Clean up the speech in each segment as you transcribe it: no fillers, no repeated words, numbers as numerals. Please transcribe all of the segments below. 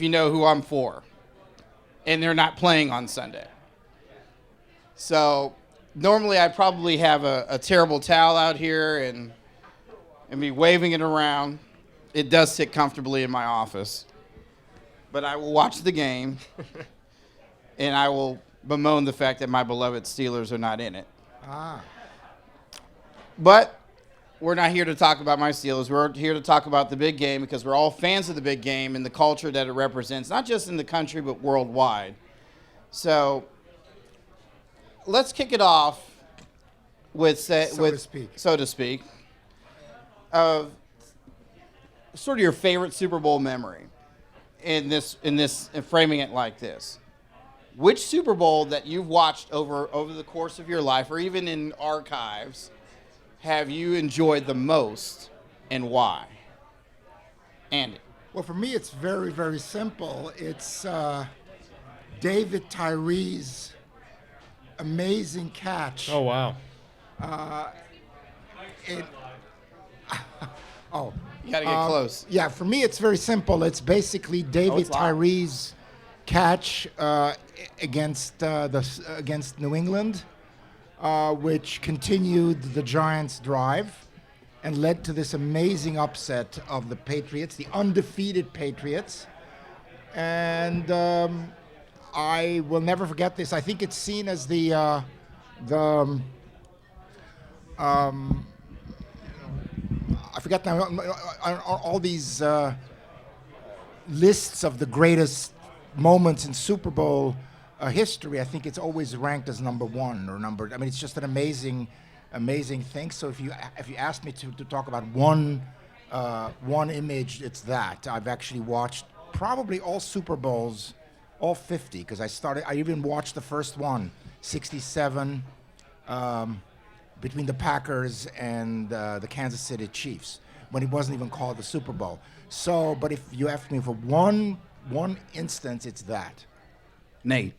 you know who I'm for, and they're not playing on Sunday. So normally I'd probably have a terrible towel out here and be waving it around. It does sit comfortably in my office. But I will watch the game, and I will bemoan the fact that my beloved Steelers are not in it. Ah. But we're not here to talk about my Steelers. We're here to talk about the big game because we're all fans of the big game and the culture that it represents, not just in the country but worldwide. So let's kick it off with, so to speak, of sort of your favorite Super Bowl memory. In framing it like this, which Super Bowl that you've watched over the course of your life, or even in archives, have you enjoyed the most, and why? Andy. Well, for me, it's very, very simple. It's David Tyree's amazing catch. Oh, wow. Oh. You got to get close. Yeah, for me, it's very simple. It's basically David Tyree's catch against New England, which continued the Giants' drive and led to this amazing upset of the Patriots, the undefeated Patriots. And I will never forget this. I think it's seen as I forget now, all these lists of the greatest moments in Super Bowl history. I think it's always ranked as number one or number. I mean, it's just an amazing thing. So if you ask me to talk about one image, it's that. I've actually watched probably all Super Bowls, all 50, because I even watched the first one, 67. Between the Packers and the Kansas City Chiefs, when it wasn't even called the Super Bowl. So, but if you ask me for one instance, it's that. Nate.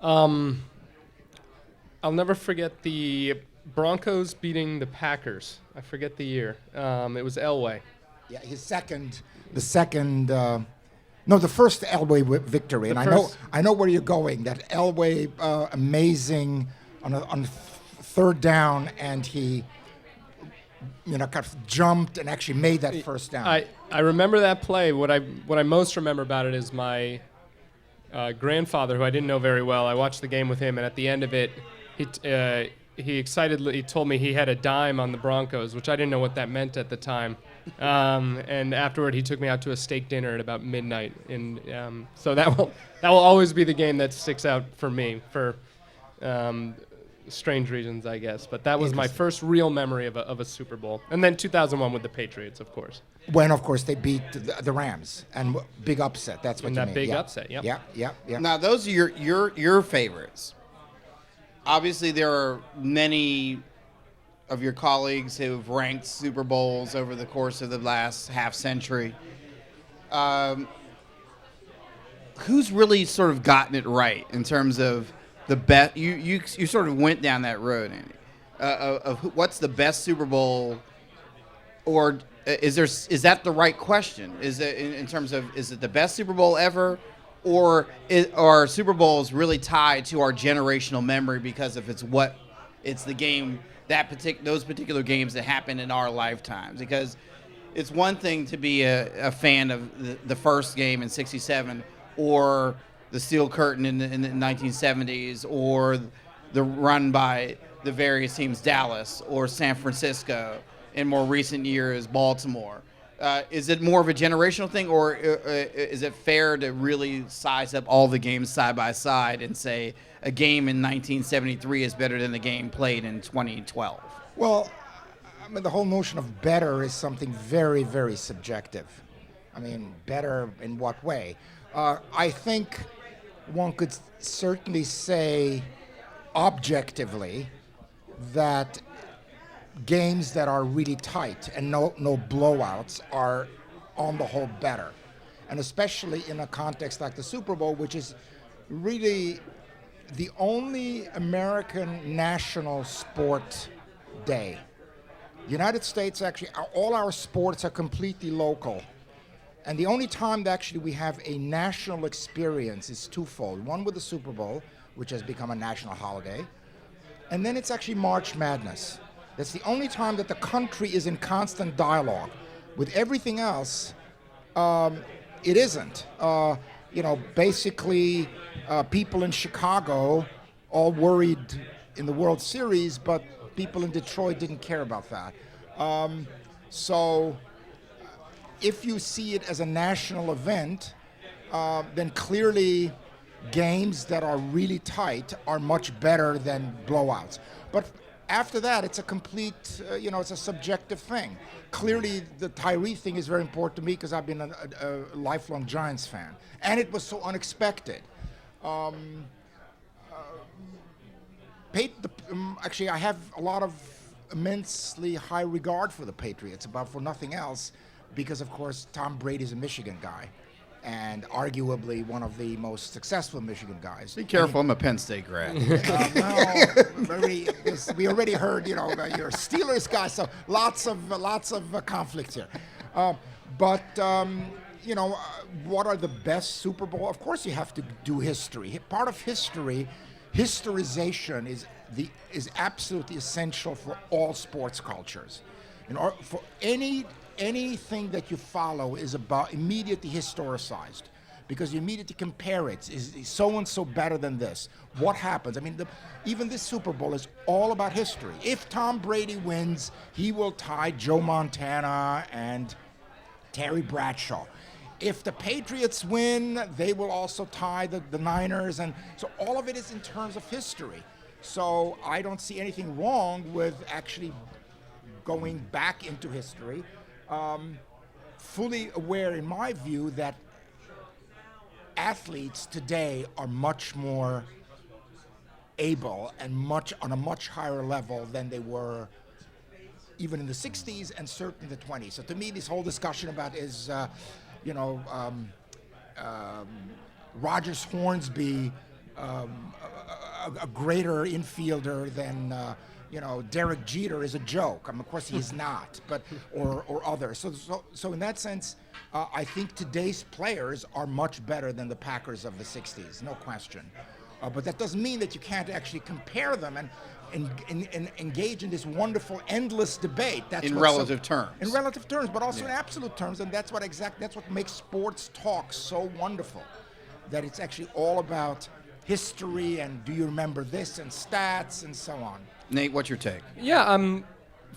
I'll never forget the Broncos beating the Packers. I forget the year. It was Elway. Yeah, the first Elway victory. And I know where you're going. That Elway amazing on third down, and he kind of jumped and actually made that first down. I remember that play. What I most remember about it is my grandfather, who I didn't know very well. I watched the game with him, and at the end of it, he excitedly told me he had a dime on the Broncos, which I didn't know what that meant at the time. And afterward, he took me out to a steak dinner at about midnight, and so that will always be the game that sticks out for me for strange reasons, I guess. But that was my first real memory of a Super Bowl. And then 2001 with the Patriots, of course. When, of course, they beat the Rams. And big upset. That's what you mean. That big upset, yep. Yeah. Now, those are your favorites. Obviously, there are many of your colleagues who have ranked Super Bowls over the course of the last half century. Who's really sort of gotten it right in terms of the best? You sort of went down that road, Andy, of what's the best Super Bowl, or is that the right question? Is it in terms of, is it the best Super Bowl ever, or are Super Bowls really tied to our generational memory because of it's the game those particular games that happened in our lifetimes? Because it's one thing to be a fan of the first game in '67 or the Steel Curtain in the 1970s, or the run by the various teams, Dallas or San Francisco, in more recent years, Baltimore. Is it more of a generational thing, or is it fair to really size up all the games side by side and say a game in 1973 is better than the game played in 2012? Well, I mean, the whole notion of better is something very, very subjective. I mean, better in what way? I think one could certainly say objectively that games that are really tight and no blowouts are on the whole better. And especially in a context like the Super Bowl, which is really the only American national sport day. The United States, actually, all our sports are completely local. And the only time that actually we have a national experience is twofold. One with the Super Bowl, which has become a national holiday, and then it's actually March Madness. That's the only time that the country is in constant dialogue. With everything else, it isn't. Basically, people in Chicago all worried in the World Series, but people in Detroit didn't care about that. So if you see it as a national event, then clearly games that are really tight are much better than blowouts. But after that, it's a complete, it's a subjective thing. Clearly, the Tyree thing is very important to me because I've been a lifelong Giants fan. And it was so unexpected. Actually, I have a lot of immensely high regard for the Patriots, but for nothing else, because, of course, Tom Brady's a Michigan guy. And arguably one of the most successful Michigan guys. Be careful, I'm a Penn State grad. We already heard, you're a Steelers guy, so lots of conflicts here. What are the best Super Bowl? Of course, you have to do history. Part of history, historization is absolutely essential for all sports cultures. For anything that you follow is about immediately historicized, because you immediately compare it. Is so and so better than this? What happens? I mean, even this Super Bowl is all about history. If Tom Brady wins, he will tie Joe Montana and Terry Bradshaw. If the Patriots win, they will also tie the Niners, and so all of it is in terms of history. So I don't see anything wrong with actually going back into history. Fully aware, in my view, that athletes today are much more able and on a much higher level than they were even in the 60s and certainly the 20s. So to me, this whole discussion about Rogers Hornsby a greater infielder than Derek Jeter is a joke. Of course he is not, but or others. So in that sense, I think today's players are much better than the Packers of the 60s, no question. But that doesn't mean that you can't actually compare them and engage in this wonderful, endless debate. That's in relative terms. In relative terms, but also in absolute terms, and that's what makes sports talk so wonderful. That it's actually all about history and do you remember this and stats and so on. Nate, what's your take? Yeah,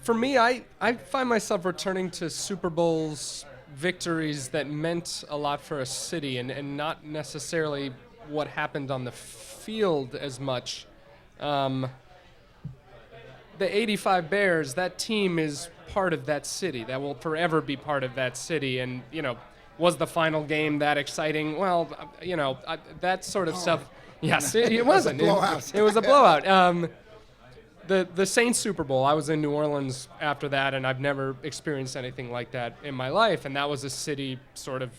for me, I find myself returning to Super Bowls victories that meant a lot for a city and not necessarily what happened on the field as much. The 85 Bears, that team is part of that city. That will forever be part of that city. And, was the final game that exciting? Well, that sort of stuff. Yes, it wasn't. It was a blowout. The Saints Super Bowl, I was in New Orleans after that, and I've never experienced anything like that in my life. And that was a city sort of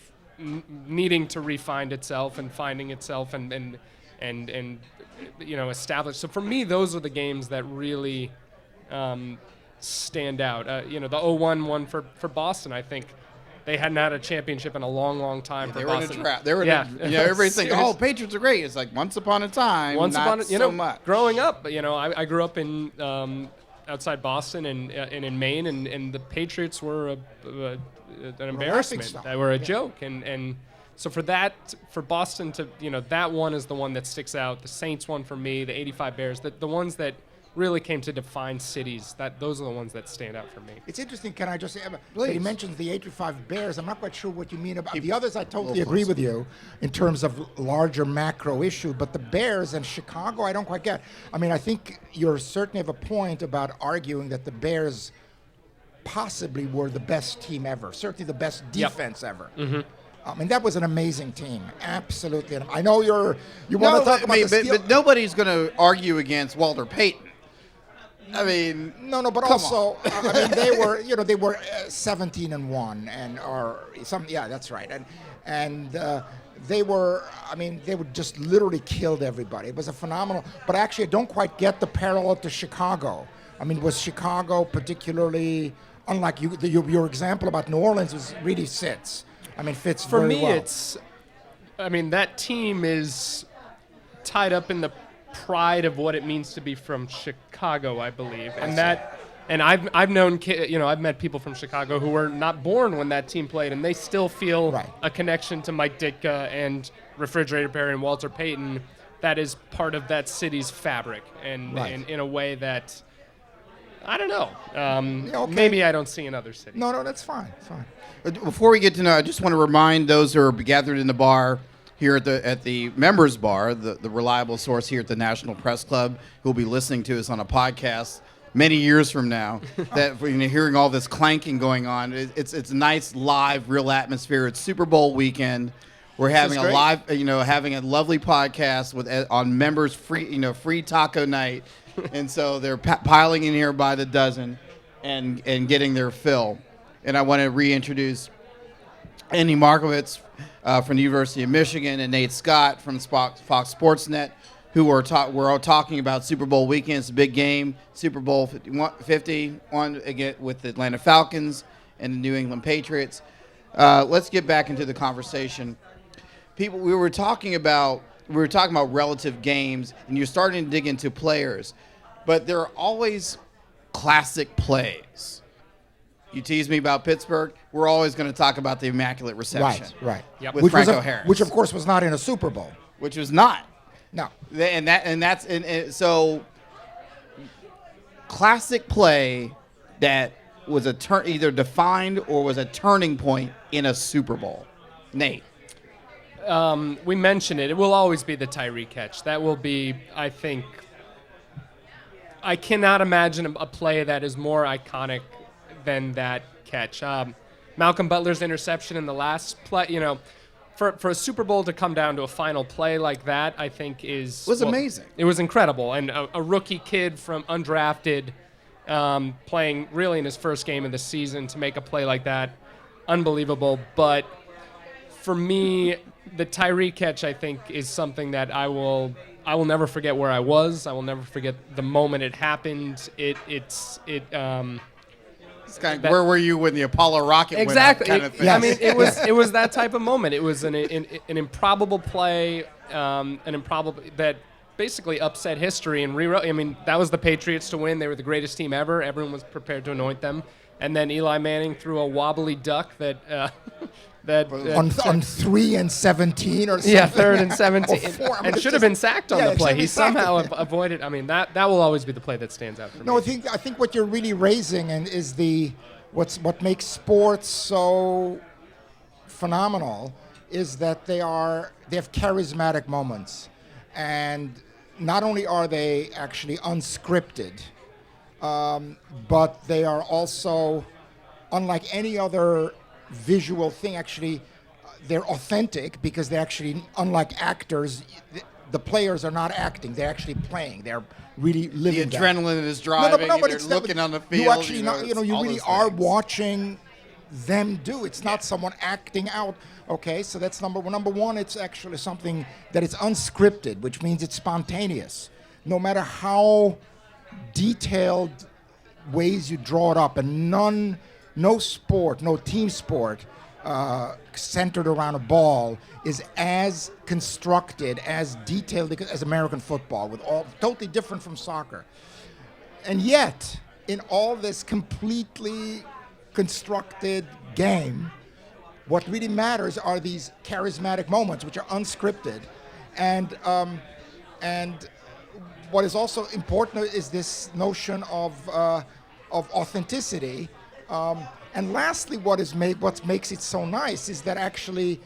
needing to refine itself and finding itself and establish. So for me, those are the games that really stand out. The 0-1 one for Boston, I think. They hadn't had a championship in a long, long time for Boston. They were in a trap. They were everybody thinking, oh, Patriots are great. It's like once upon a time, so much. Growing up, I grew up in outside Boston and in Maine, and the Patriots were an embarrassment. They were a joke, and so for Boston to, that one is the one that sticks out. The Saints one for me, the 85 Bears, the ones that really came to define cities. Those are the ones that stand out for me. It's interesting. Can I just say, he mentions the 85 Bears. I'm not quite sure what you mean about the others. I totally agree with you in terms of larger macro issue, but the Bears and Chicago, I don't quite get. I mean, I think you certainly have a point about arguing that the Bears possibly were the best team ever, certainly the best defense ever. Mm-hmm. And that was an amazing team, absolutely. And I know you want to talk about but nobody's going to argue against Walter Payton. I mean, but also, they were 17-1 that's right, and they would just literally killed everybody. It was a phenomenal, but actually, I don't quite get the parallel to Chicago. I mean, was Chicago particularly unlike your example about New Orleans really sits. I mean, fits For very me, well. that team is tied up in the pride of what it means to be from Chicago, I believe, and I've known I've met people from Chicago who were not born when that team played, and they still feel Right. a connection to Mike Ditka and Refrigerator Perry and Walter Payton. That is part of that city's fabric, and Right. in a way that I don't know. Yeah, okay. Maybe I don't see in other cities. No, that's fine. It's fine. Before we get to know, I just want to remind those who are gathered in the bar here at the members bar, the reliable source here at the National Press Club, who will be listening to us on a podcast many years from now, that hearing all this clanking going on, it's a nice live, real atmosphere. It's Super Bowl weekend. We're having a great. live, having a lovely podcast on members free taco night, and so they're piling in here by the dozen, and getting their fill. And I want to reintroduce Andy Markovits from the University of Michigan and Nate Scott from Fox Sports Net, who we're all talking about Super Bowl weekend. It's a big game, Super Bowl 51 again with the Atlanta Falcons and the New England Patriots. Let's get back into the conversation. People, we were talking about relative games, and you're starting to dig into players, but there are always classic plays. You tease me about Pittsburgh, we're always going to talk about the Immaculate Reception. Right. Yep. With Which Franco Harris. which of course was not in a Super Bowl. Which was not. No. So classic play that was either defined or was a turning point in a Super Bowl. Nate. We mentioned it. It will always be the Tyree catch. That will be, I think. I cannot imagine a play that is more iconic than that catch. Malcolm Butler's interception in the last play. For a Super Bowl to come down to a final play like that, I think was amazing. It was incredible, and a rookie kid from undrafted, playing really in his first game of the season to make a play like that, unbelievable. But for me, the Tyree catch, I think, is something that I will never forget where I was. I will never forget the moment it happened. It's kind of, where were you when the Apollo rocket exactly went up kind of thing? I mean, it was that type of moment. It was an improbable play, that basically upset history and rewrote. I mean, that was the Patriots to win. They were the greatest team ever. Everyone was prepared to anoint them. And then Eli Manning threw a wobbly duck that on 3 and 17 or something. Yeah, 3rd and 17, Or 4. I mean, and it's should have just- been sacked on yeah, the it play. should He be sacked. somehow avoided. I mean, that will always be the play that stands out for me. No, I think what you're really raising is what makes sports so phenomenal is that they have charismatic moments, and not only are they actually unscripted, but they are also, unlike any other visual thing, actually they're authentic because they actually, unlike actors, the players are not acting; they're actually playing. They're really living. The that. adrenaline is driving. but They're it's looking on the field. You actually, you all really those are things. watching them do. It's not someone acting out. Okay, so that's number one. Number one, it's actually something that is unscripted, which means it's spontaneous. No matter how detailed ways you draw it up, and no sport, no team sport centered around a ball is as constructed, as detailed as American football, with all totally different from soccer. And yet, in all this completely constructed game, what really matters are these charismatic moments, which are unscripted, and what is also important is this notion of authenticity. And lastly, what makes it so nice is that actually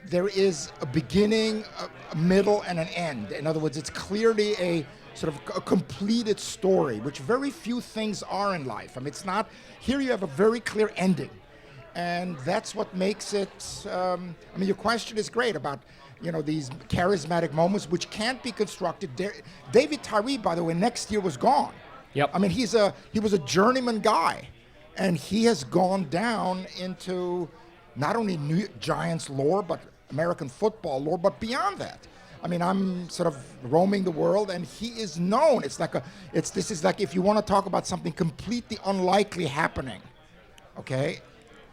there is a beginning, a middle, and an end. In other words, it's clearly a sort of a completed story, which very few things are in life. I mean, it's not, here you have a very clear ending. And that's what makes it, I mean, your question is great about, these charismatic moments, which can't be constructed. David Tyree, by the way, next year was gone. Yep. I mean, he was a journeyman guy. And he has gone down into not only New Giants lore, but American football lore, but beyond that. I mean, I'm sort of roaming the world, and he is known. This is like if you want to talk about something completely unlikely happening, okay,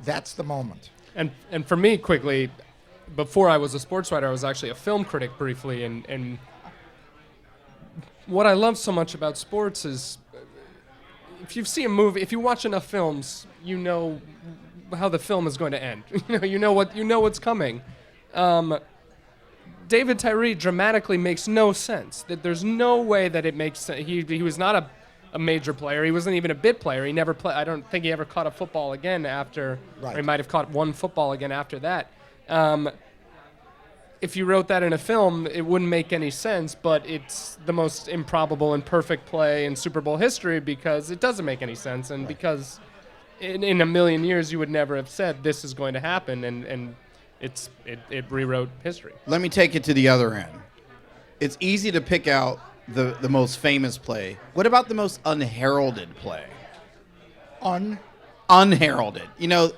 that's the moment. And for me, quickly, before I was a sports writer, I was actually a film critic briefly, and what I love so much about sports is if you see a movie, if you watch enough films, you know how the film is going to end. you know what's coming. David Tyree dramatically makes no sense. That there's no way that it makes sense. He was not a major player. He wasn't even a bit player. He never played. I don't think he ever caught a football again after. Right. Or he might have caught one football again after that. If you wrote that in a film, it wouldn't make any sense, but it's the most improbable and perfect play in Super Bowl history because it doesn't make any sense, and because in a million years you would never have said this is going to happen, and it rewrote history. Let me take it to the other end. It's easy to pick out the most famous play. What about the most unheralded play? Unheralded,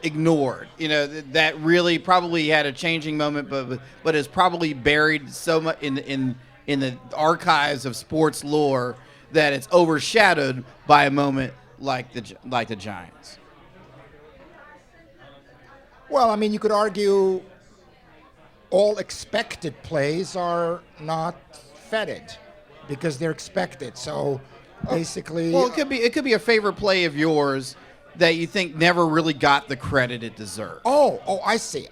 ignored, that really probably had a changing moment, but is probably buried so much in the archives of sports lore that it's overshadowed by a moment like the Giants. Well, I mean, you could argue all expected plays are not feted because they're expected. So basically, well, it could be a favorite play of yours that you think never really got the credit it deserved. Oh, I see.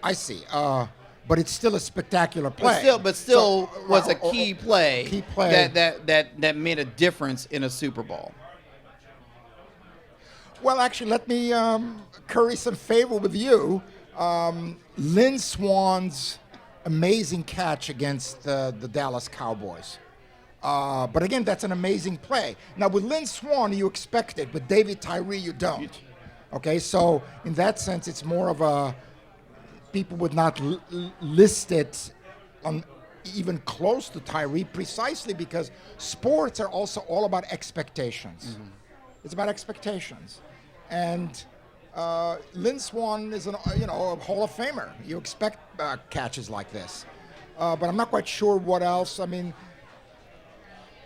But it's still a spectacular play. But still was a key play. Key play that made a difference in a Super Bowl. Well, actually, let me curry some favor with you. Lynn Swann's amazing catch against the Dallas Cowboys. But again, that's an amazing play. Now, with Lynn Swann, you expect it. With David Tyree, you don't. Okay, so in that sense, it's more of a people would not list it on even close to Tyree precisely because sports are also all about expectations. Mm-hmm. It's about expectations. And Lynn Swann is a Hall of Famer. You expect catches like this. But I'm not quite sure what else. I mean,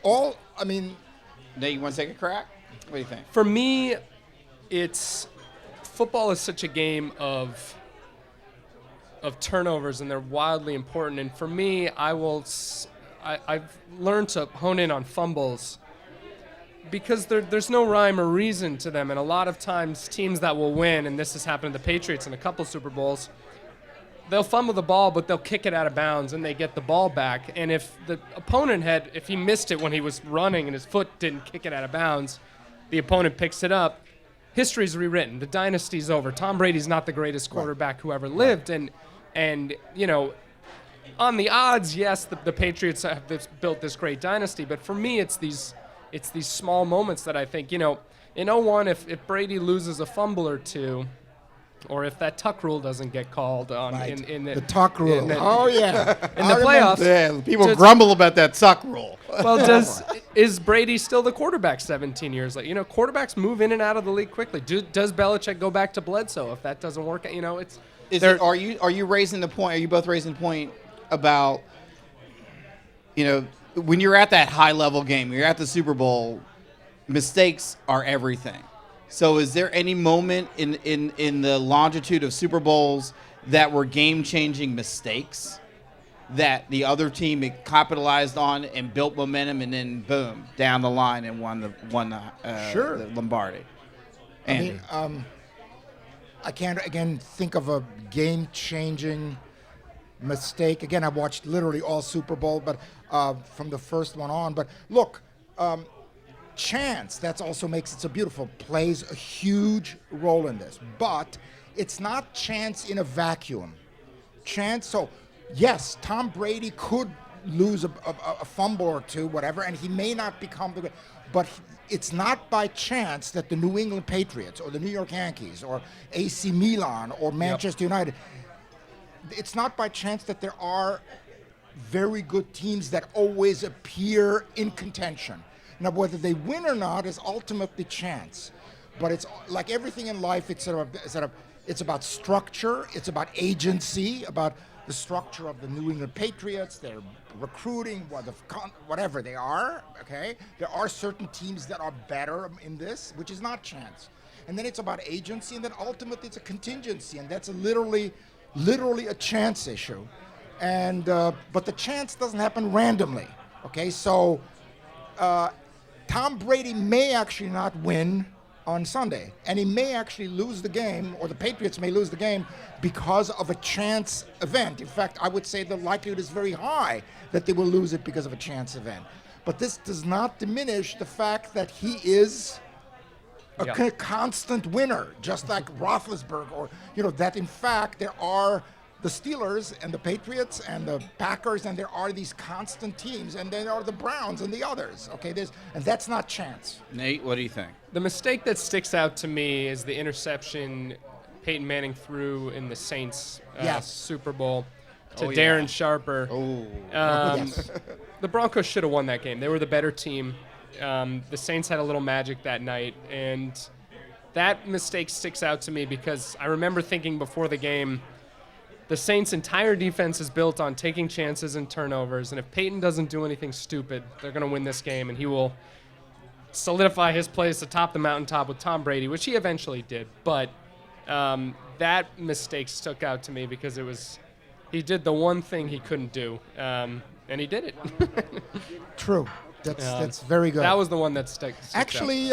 now you want to take a crack? What do you think? For me, football is such a game of turnovers, and they're wildly important. And for me, I've learned to hone in on fumbles because there's no rhyme or reason to them. And a lot of times, teams that will win, and this has happened to the Patriots in a couple Super Bowls, they'll fumble the ball, but they'll kick it out of bounds, and they get the ball back. And if the opponent if he missed it when he was running and his foot didn't kick it out of bounds, the opponent picks it up. History's rewritten. The dynasty's over. Tom Brady's not the greatest quarterback who ever lived. And on the odds, yes, the Patriots have built this great dynasty. But for me, it's these small moments that I think, in 01, if Brady loses a fumble or two, or if that tuck rule doesn't get called on in the tuck rule. In the playoffs. Yeah, people grumble about that tuck rule. Well, is Brady still the quarterback 17 years later? Quarterbacks move in and out of the league quickly. Does Belichick go back to Bledsoe if that doesn't work? Are you raising the point? Are you both raising the point about when you're at that high level game, you're at the Super Bowl, mistakes are everything. So is there any moment in the longitude of Super Bowls that were game-changing mistakes that the other team capitalized on and built momentum and then, boom, down the line and won the Lombardi? Andy. I can't, again, think of a game-changing mistake. Again, I watched literally all Super Bowl, but from the first one on. But look, chance, that also makes it so beautiful, plays a huge role in this. But it's not chance in a vacuum. Chance, so yes, Tom Brady could lose a fumble or two, whatever, and he may not become the, but it's not by chance that the New England Patriots or the New York Yankees or AC Milan or Manchester United, it's not by chance that there are very good teams that always appear in contention. Now, whether they win or not is ultimately chance, but it's like everything in life. It's about structure. It's about agency. About the structure of the New England Patriots, their recruiting, whatever they are. Okay, there are certain teams that are better in this, which is not chance. and then it's about agency, and then ultimately it's a contingency, and that's literally a chance issue. And but the chance doesn't happen randomly. Okay, so Tom Brady may actually not win on Sunday, and he may actually lose the game, or the Patriots may lose the game because of a chance event. In fact, I would say the likelihood is very high that they will lose it because of a chance event. But this does not diminish the fact that he is a constant winner, just like Roethlisberger, or that in fact there are the Steelers and the Patriots and the Packers, and there are these constant teams, and there are the Browns and the others. Okay, and that's not chance. Nate, what do you think? The mistake that sticks out to me is the interception Peyton Manning threw in the Saints Super Bowl to Darren Sharper. Oh, Yes. The Broncos should have won that game. They were the better team. The Saints had a little magic that night, and that mistake sticks out to me because I remember thinking before the game, the Saints' entire defense is built on taking chances and turnovers, and if Peyton doesn't do anything stupid, they're going to win this game, and he will solidify his place atop the mountaintop with Tom Brady, which he eventually did. But that mistake stuck out to me because he did the one thing he couldn't do, and he did it. True. That's very good. That was the one that stuck Actually,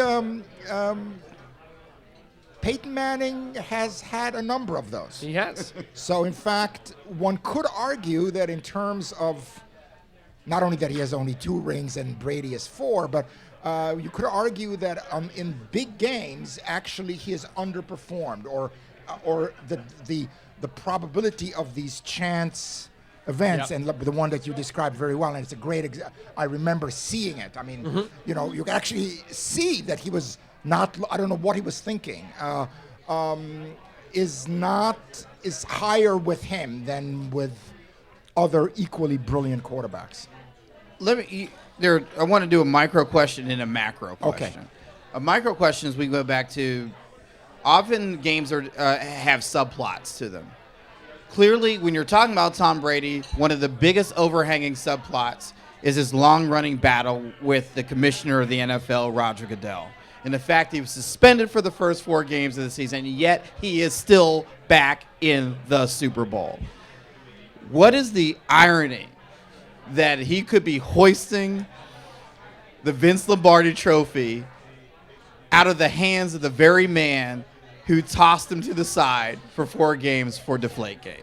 Peyton Manning has had a number of those. He has. So, in fact, one could argue that in terms of not only that he has only 2 rings and Brady has 4, but you could argue that in big games, actually, he has underperformed, or the probability of these chance events, and the one that you described very well, and it's a great I remember seeing it. I mean, you can actually see that he was not, I don't know what he was thinking, is higher with him than with other equally brilliant quarterbacks. I want to do a micro question and a macro question. Okay. A micro question is we go back to, often games have subplots to them. Clearly, when you're talking about Tom Brady, one of the biggest overhanging subplots is his long-running battle with the commissioner of the NFL, Roger Goodell. And the fact he was suspended for the first 4 games of the season, and yet he is still back in the Super Bowl. What is the irony that he could be hoisting the Vince Lombardi trophy out of the hands of the very man who tossed him to the side for 4 games for Deflategate?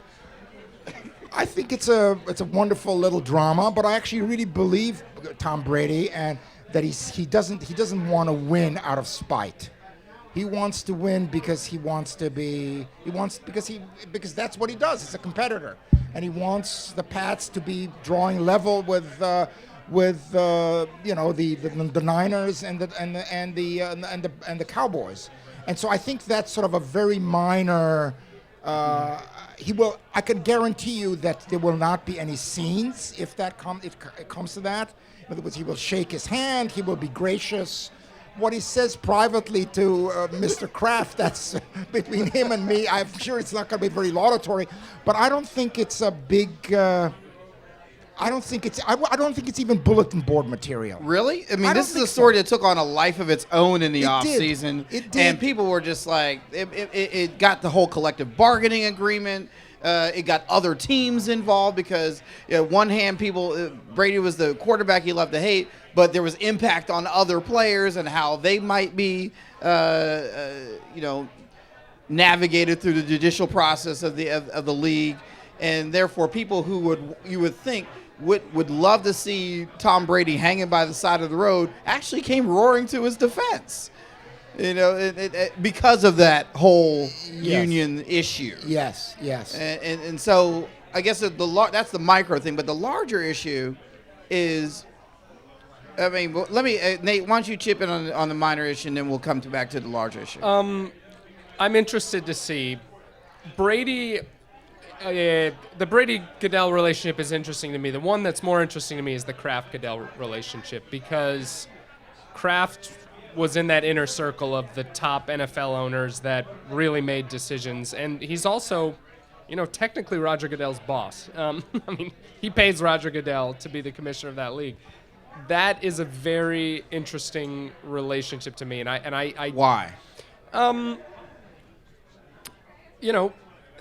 I think it's a wonderful little drama, but I actually really believe Tom Brady, and that he doesn't want to win out of spite. He wants to win because because that's what he does. He's a competitor, and he wants the Pats to be drawing level with the Niners and the Cowboys. And so I think that's sort of a very minor. I can guarantee you that there will not be any scenes if it comes to that. In other words, he will shake his hand. He will be gracious. What he says privately to Mr. Kraft, that's between him and me. I'm sure it's not going to be very laudatory, but I don't think it's a big. I don't think it's even bulletin board material. Really? I mean, this is a story that took on a life of its own in the offseason. It did. And people were just like, it got the whole collective bargaining agreement. It got other teams involved because, one hand, Brady was the quarterback he loved to hate, but there was impact on other players and how they might be, navigated through the judicial process of the league. And therefore, people who you would think would love to see Tom Brady hanging by the side of the road actually came roaring to his defense, because of that whole union issue. Yes. And so I guess that's the micro thing, but the larger issue is, I mean, let me Nate, why don't you chip in on the minor issue, and then we'll come back to the larger issue. I'm interested to see Brady. The Brady-Goodell relationship is interesting to me. The one that's more interesting to me is the Kraft-Goodell relationship, because Kraft was in that inner circle of the top NFL owners that really made decisions. And he's also, technically Roger Goodell's boss. I mean, he pays Roger Goodell to be the commissioner of that league. That is a very interesting relationship to me. And I Why? You know,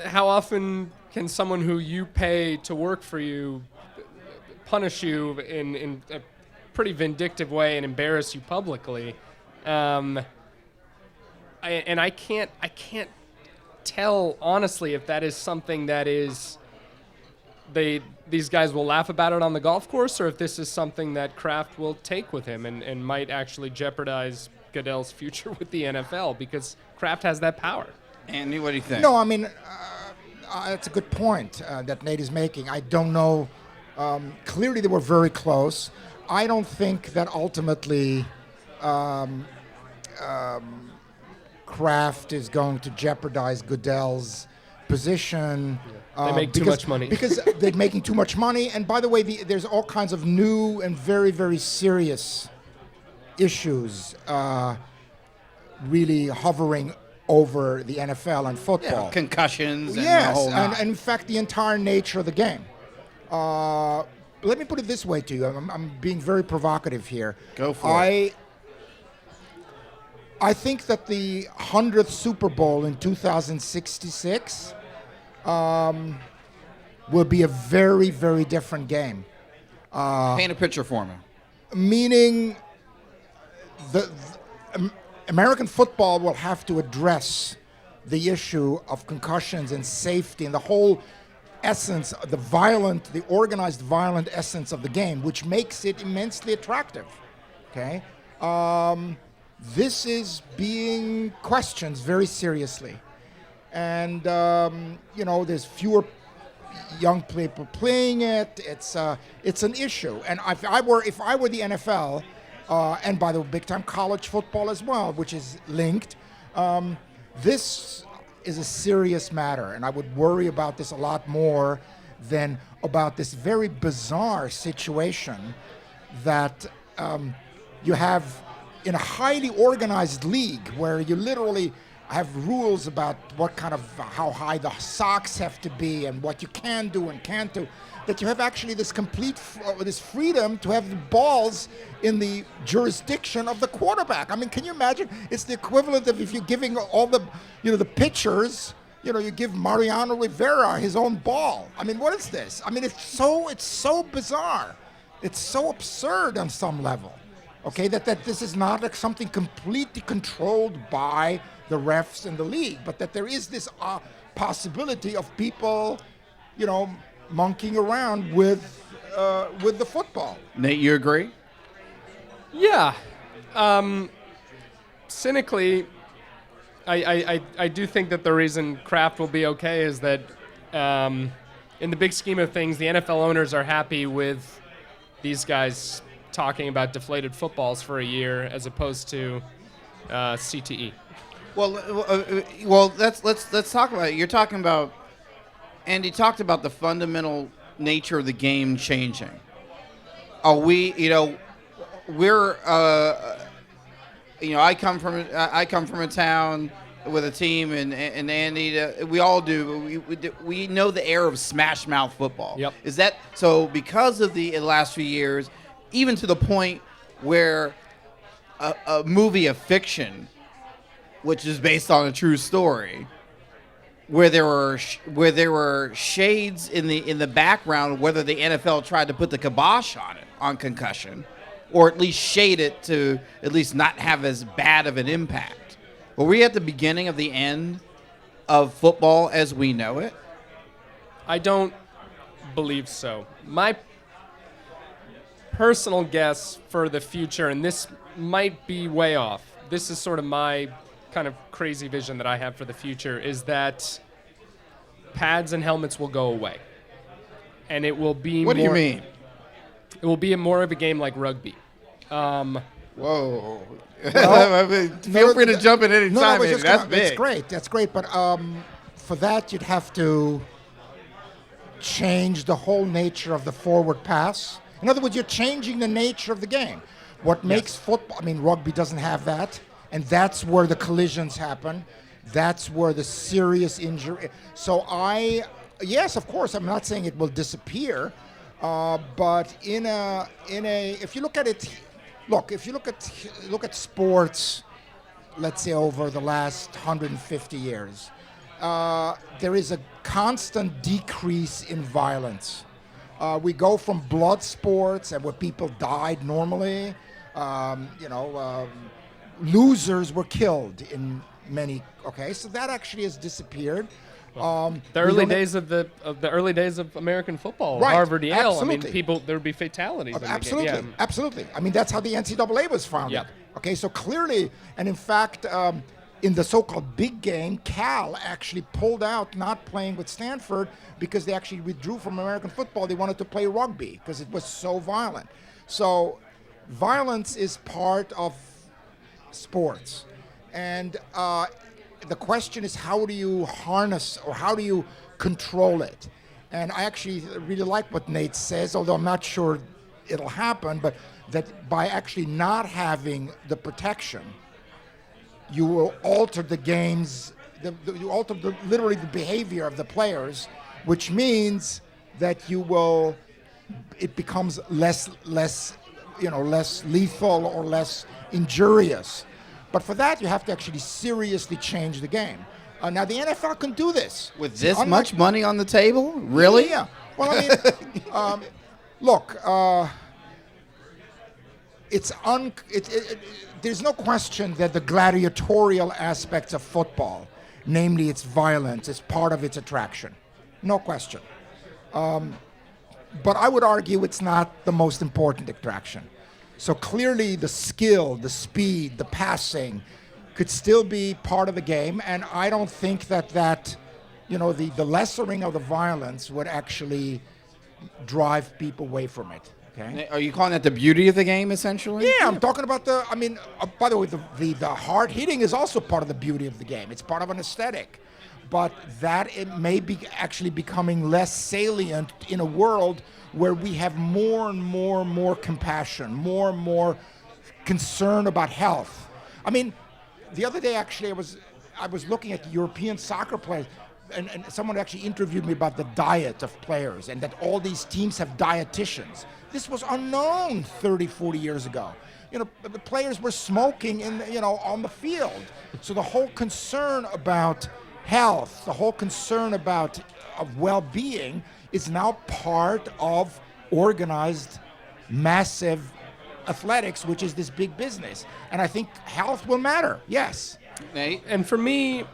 how often can someone who you pay to work for you punish you in a pretty vindictive way and embarrass you publicly? I can't tell honestly if that is something that is these guys will laugh about it on the golf course, or if this is something that Kraft will take with him and might actually jeopardize Goodell's future with the NFL, because Kraft has that power. Andy, what do you think? No, I mean, that's a good point that Nate is making. I don't know. Clearly, they were very close. I don't think that ultimately Kraft is going to jeopardize Goodell's position. They make too much money. Because they're making too much money. And by the way, there's all kinds of new and very, very serious issues really hovering over the NFL and football. Yeah, concussions and Yes, the whole and nine. in fact, the entire nature of the game. Let me put it this way to you. I'm being very provocative here. Go for it. I think that the 100th Super Bowl in 2066 will be a very, very different game. Paint a picture for me. Meaning American football will have to address the issue of concussions and safety and the whole essence, the organized violent essence of the game, which makes it immensely attractive. Okay? This is being questioned very seriously. And, there's fewer young people playing it. It's an issue. And if I were the NFL, and by the way, big-time college football as well, which is linked, this is a serious matter, and I would worry about this a lot more than about this very bizarre situation that you have in a highly organized league where you literally have rules about how high the socks have to be and what you can do and can't do, that you have actually this complete this freedom to have the balls in the jurisdiction of the quarterback. I mean, can you imagine? It's the equivalent of if you're giving all the pitchers, you give Mariano Rivera his own ball. I mean, what is this? I mean, it's so bizarre. It's so absurd on some level. Okay, that this is not like something completely controlled by the refs and the league, but that there is this possibility of people, monkeying around with the football. Nate, you agree? Yeah. Cynically, I do think that the reason Kraft will be okay is that in the big scheme of things, the NFL owners are happy with these guys talking about deflated footballs for a year as opposed to CTE. Well, let's talk about it. You're talking about, Andy talked about the fundamental nature of the game changing. Are we, we're, I come from a town with a team, and Andy, we all do. We know the era of smash mouth football. Yep. Is that so? Because of the last few years, even to the point where a movie of fiction, which is based on a true story, where there were shades in the background, whether the NFL tried to put the kibosh on concussion, or at least shade it to at least not have as bad of an impact. Were we at the beginning of the end of football as we know it? I don't believe so. My personal guess for the future, and this might be way off, this is sort of my kind of crazy vision that I have for the future, is that pads and helmets will go away. And it will be What do you mean? It will be more of a game like rugby. Whoa. Well, Feel free to jump in any time. That's big. That's great. But for that, you'd have to change the whole nature of the forward pass. In other words, you're changing the nature of the game. What makes football, rugby doesn't have that. And that's where the collisions happen. That's where the serious injury. So yes, of course, I'm not saying it will disappear. But if you look at it, look at sports let's say, over the last 150 years, there is a constant decrease in violence. We go from blood sports and where people died normally, losers were killed in many. Okay, so that actually has disappeared. The early days of the early days of American football, Right, Harvard, Yale. absolutely. I mean, there would be fatalities. in the game. Absolutely, Yeah. absolutely. I mean, that's how the NCAA was founded. Yeah. Okay, so clearly, and in fact, in the so-called big game, Cal actually pulled out not playing with Stanford because they actually withdrew from American football. They wanted to play rugby because it was so violent. So violence is part of sports. And the question is, how do you harness or how do you control it? And I actually really like what Nate says, although I'm not sure it'll happen, but that by actually not having the protection, you will alter the games, you alter literally the behavior of the players, which means that it becomes less lethal or less injurious. But for that, you have to actually seriously change the game. Now, the NFL can do this. With this much money on the table? Really? Yeah. Well, I mean, look, there's no question that the gladiatorial aspects of football, namely its violence, is part of its attraction. No question. But I would argue it's not the most important attraction. So clearly the skill, the speed, the passing could still be part of the game, and I don't think that the lessering of the violence would actually drive people away from it. Okay. Are you calling that the beauty of the game, essentially? Yeah, I'm talking about by the way, the hard hitting is also part of the beauty of the game. It's part of an aesthetic. But that it may be actually becoming less salient in a world where we have more and more compassion, more and more concern about health. I mean, the other day actually I was looking at European soccer players, and someone actually interviewed me about the diet of players and that all these teams have dietitians. This was unknown 30, 40 years ago. The players were smoking on the field. So the whole concern about health, the whole concern about well-being is now part of organized, massive athletics, which is this big business. And I think health will matter, yes. Nate? And for me,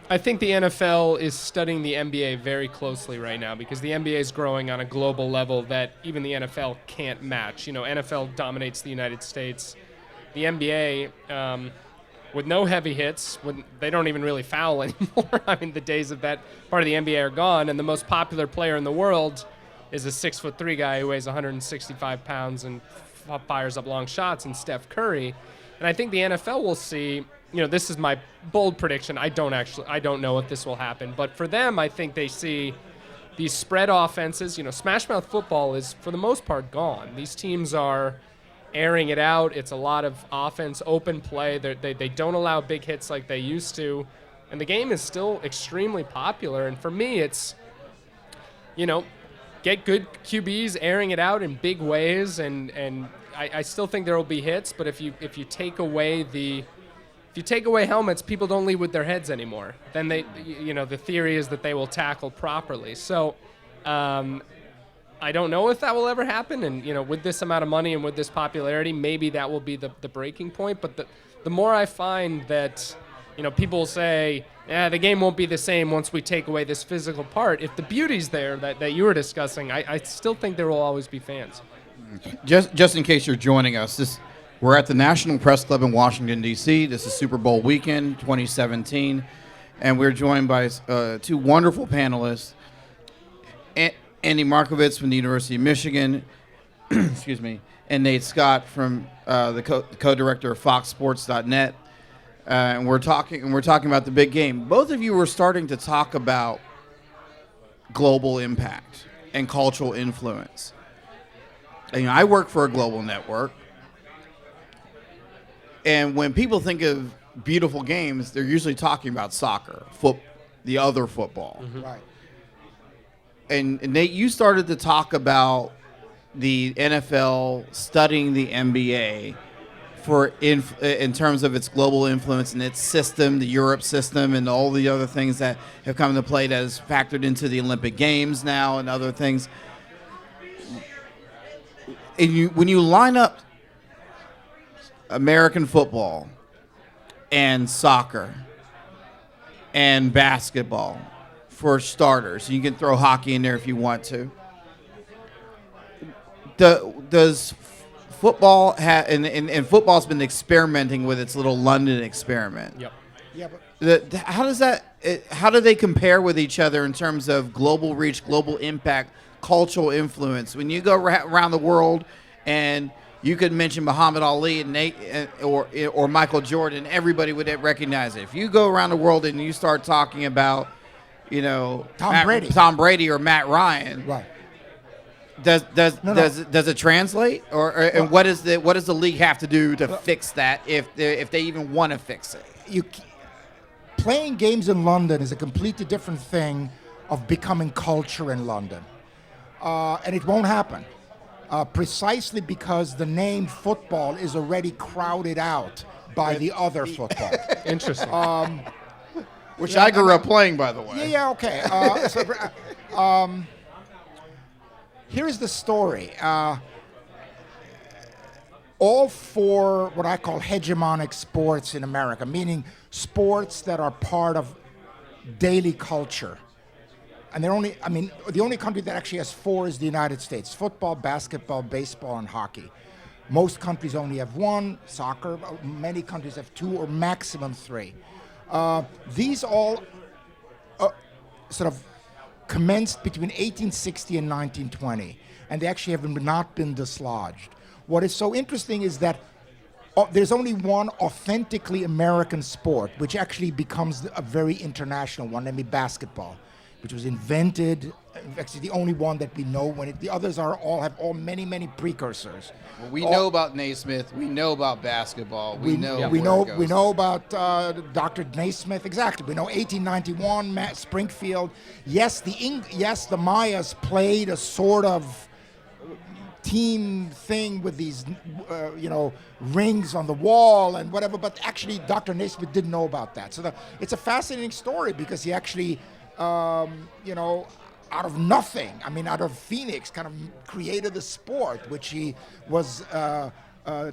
I think the NFL is studying the NBA very closely right now because the NBA is growing on a global level that even the NFL can't match. NFL dominates the United States. The NBA, with no heavy hits, they don't even really foul anymore. I mean, the days of that part of the NBA are gone, and the most popular player in the world is a 6'3" guy who weighs 165 pounds and fires up long shots, and Steph Curry. And I think the NFL will see. This is my bold prediction. I don't know if this will happen, but for them, I think they see these spread offenses. Smash mouth football is for the most part gone. These teams are airing it out. It's a lot of offense, open play. They don't allow big hits like they used to, and the game is still extremely popular. And for me, it's get good QBs airing it out in big ways, and I still think there will be hits. But if you take away helmets, people don't lead with their heads anymore. Then the theory is that they will tackle properly. So I don't know if that will ever happen. And, with this amount of money and with this popularity, maybe that will be the breaking point. But the more I find that, people say, the game won't be the same once we take away this physical part. If the beauty's there that you were discussing, I still think there will always be fans. Just in case you're joining us, we're at the National Press Club in Washington, D.C. This is Super Bowl weekend 2017, and we're joined by two wonderful panelists, Andy Markovits from the University of Michigan, excuse me, and Nate Scott from the co-director of FoxSports.net. And we're talking about the big game. Both of you were starting to talk about global impact and cultural influence. And, I work for a global network. And when people think of beautiful games, they're usually talking about soccer, the other football. Mm-hmm. Right. And Nate, you started to talk about the NFL studying the NBA in terms of its global influence and its system, the Europe system, and all the other things that have come into play that is factored into the Olympic Games now and other things. And when you line up American football and soccer and basketball for starters, you can throw hockey in there if you want to. Does football and football's been experimenting with its little London experiment? Yep. Yeah, but How do they compare with each other in terms of global reach, global impact, cultural influence? When you go around the world, and you could mention Muhammad Ali and or Michael Jordan, everybody would recognize it. If you go around the world and you start talking about, Tom Brady or Matt Ryan, right. Does it translate, and what does the league have to do to fix that if they even want to fix it? Playing games in London is a completely different thing of becoming culture in London, and it won't happen precisely because the name football is already crowded out by the other football. Interesting. Which I grew up playing, by the way. Yeah, okay. Here's the story. All four what I call hegemonic sports in America, meaning sports that are part of daily culture. And the only country that actually has four is the United States: football, basketball, baseball, and hockey. Most countries only have one, soccer. Many countries have two or maximum three. These all sort of commenced between 1860 and 1920, and they actually have not been dislodged. What is so interesting is that there's only one authentically American sport, which actually becomes a very international one, namely basketball, which was invented, actually the only one that we know. The others have many precursors. Well, we know about Naismith. We know about basketball. We know about Dr. Naismith. Exactly. We know 1891, Springfield. Yes, the Mayas played a sort of team thing with these, rings on the wall and whatever. But actually, Dr. Naismith didn't know about that. So it's a fascinating story because he actually, out of nothing, out of Phoenix, kind of created the sport, which he was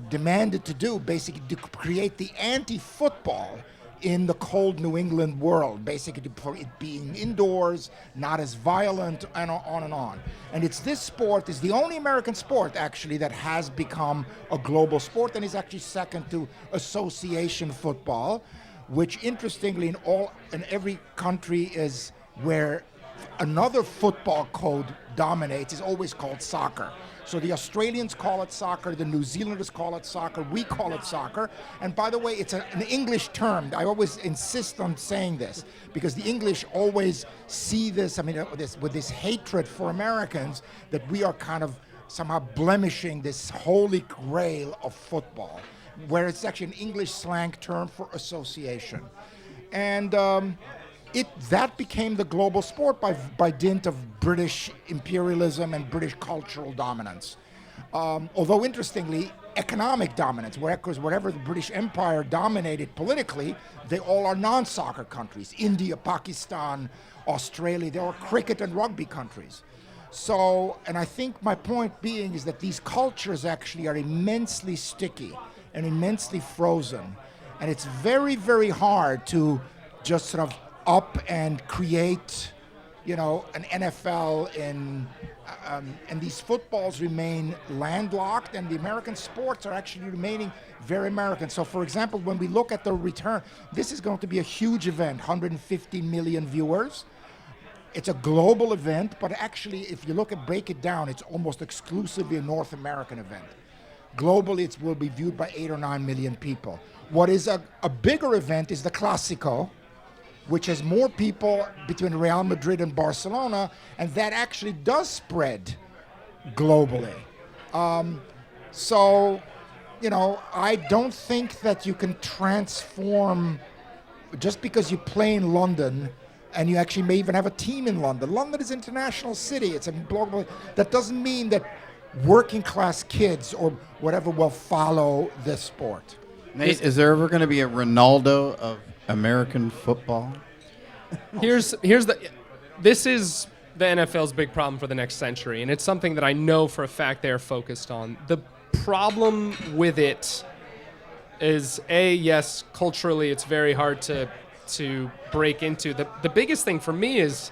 demanded to do, basically to create the anti-football in the cold New England world, basically for it being indoors, not as violent, and on and on. And this sport is the only American sport, actually, that has become a global sport, and is actually second to association football, which, interestingly, in every country is where another football code dominates, is always called soccer. So the Australians call it soccer, the New Zealanders call it soccer, we call it soccer. And by the way, it's an English term. I always insist on saying this because the English always see this, with this hatred for Americans, that we are kind of somehow blemishing this holy grail of football, where it's actually an English slang term for association. And that became the global sport by dint of British imperialism and British cultural dominance. Although, interestingly, economic dominance, because wherever the British Empire dominated politically, they all are non-soccer countries. India, Pakistan, Australia, they are cricket and rugby countries. So, and I think my point being is that these cultures actually are immensely sticky and immensely frozen. And it's very, very hard to just sort of up and create, an NFL and these footballs remain landlocked, and the American sports are actually remaining very American. So, for example, when we look at the return, this is going to be a huge event, 150 million viewers. It's a global event, but actually, if you break it down, it's almost exclusively a North American event. Globally, it will be viewed by 8 or 9 million people. What is a bigger event is the Clásico, which has more people between Real Madrid and Barcelona, and that actually does spread globally. I don't think that you can transform just because you play in London, and you actually may even have a team in London. London is an international city. It's a global. That doesn't mean that working class kids or whatever will follow this sport. Nate, is there ever going to be a Ronaldo of American football? Here's the this is the NFL's big problem for the next century, and it's something that I know for a fact they're focused on. The problem with it is, yes, culturally it's very hard to break into. The biggest thing for me is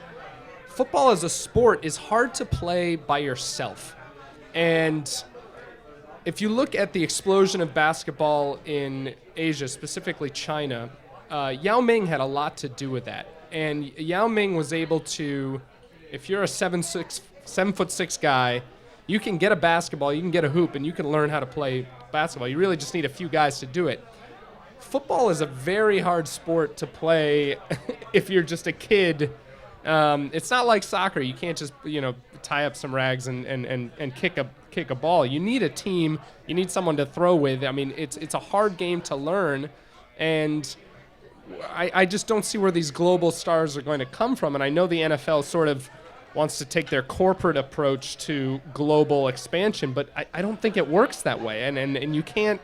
football as a sport is hard to play by yourself. And if you look at the explosion of basketball in Asia, specifically China, Yao Ming had a lot to do with that. And Yao Ming was able to, if you're a 7'6" guy, you can get a basketball, you can get a hoop, and you can learn how to play basketball. You really just need a few guys to do it. Football is a very hard sport to play if you're just a kid. It's not like soccer. You can't just tie up some rags and kick a ball. You need a team. You need someone to throw with. I mean, it's a hard game to learn, and I just don't see where these global stars are going to come from. And I know the NFL sort of wants to take their corporate approach to global expansion, but I don't think it works that way. And you can't